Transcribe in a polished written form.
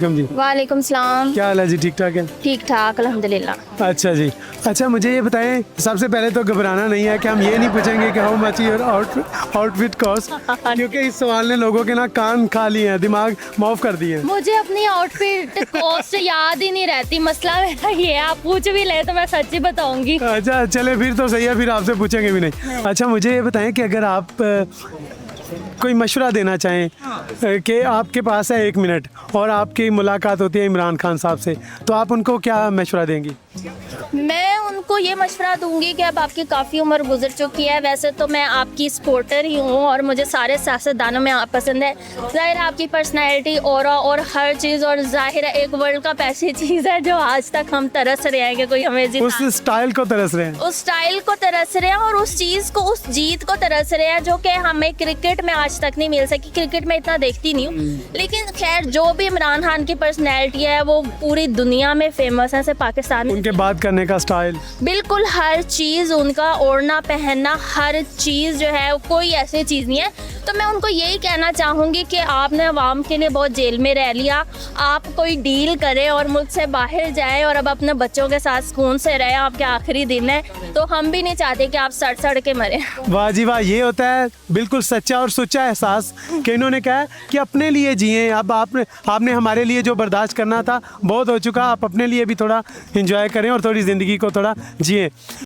जी, वालेकुम सलाम। क्या हाल है जी? ठीक ठाक है? ठीक ठाक अल्हम्दुलिल्लाह। अच्छा जी। अच्छा, मुझे ये बताएं, सबसे पहले तो घबराना नहीं है कि हम ये नहीं पूछेंगे कि how much your outfit cost, क्योंकि इस सवाल ने लोगों के ना कान खा लिए हैं, दिमाग माफ कर दिए हैं। मुझे अपनी आउटफिट कॉस्ट याद ही नहीं रहती। मसला मेरा ये है, आप पूछ भी ले तो मैं सच्ची बताऊंगी। अच्छा चले, फिर तो सही है, फिर आपसे पूछेंगे भी नहीं। अच्छा, मुझे ये बताएं कि अगर आप कोई मशवरा देना चाहें कि आपके पास है 1 मिनट और आपकी मुलाकात होती है इमरान खान साहब से, तो आप उनको क्या मशवरा देंगी? मैं उनको ये मशवरा दूंगी कि अब आपकी काफ़ी उम्र गुजर चुकी है। वैसे तो मैं आपकी सपोर्टर ही हूँ और मुझे सारे सियासतदानों में आप पसंद है। ज़ाहिर है आपकी पर्सनैलिटी और हर चीज़, और ज़ाहिर है एक वर्ल्ड कप ऐसी चीज़ है जो आज तक हम तरस रहे हैं कि कोई हमें जिता। उस स्टाइल को तरस रहे हैं। उस स्टाइल को तरस रहे हैं और उस चीज़ को, उस जीत को तरस रहे हैं जो कि हमें क्रिकेट में आज तक नहीं मिल सकी। क्रिकेट में इतना देखती नहीं हूँ, लेकिन खैर जो भी इमरान खान की पर्सनैलिटी है वो पूरी दुनिया में फेमस है, सिर्फ पाकिस्तान में। उनके बात करने का स्टाइल, बिल्कुल हर चीज़, उनका ओढ़ना पहनना, हर चीज़ जो है कोई ऐसी चीज़ नहीं है। तो मैं उनको यही कहना चाहूँगी कि आपने अवाम के लिए बहुत जेल में रह लिया, आप कोई डील करें और मुल्क से बाहर जाएं और अब अपने बच्चों के साथ सुकून से रहें। आपके आखिरी दिन है, तो हम भी नहीं चाहते कि आप सड़ सड़ के मरें। वाह जी वाह, ये होता है बिल्कुल सच्चा और सुच्चा एहसास कि इन्होंने कहा कि अपने लिए जिए। अब आपने हमारे लिए जो बर्दाश्त करना था बहुत हो चुका, आप अपने लिए भी थोड़ा एंजॉय करें और थोड़ी ज़िंदगी को थोड़ा जिए।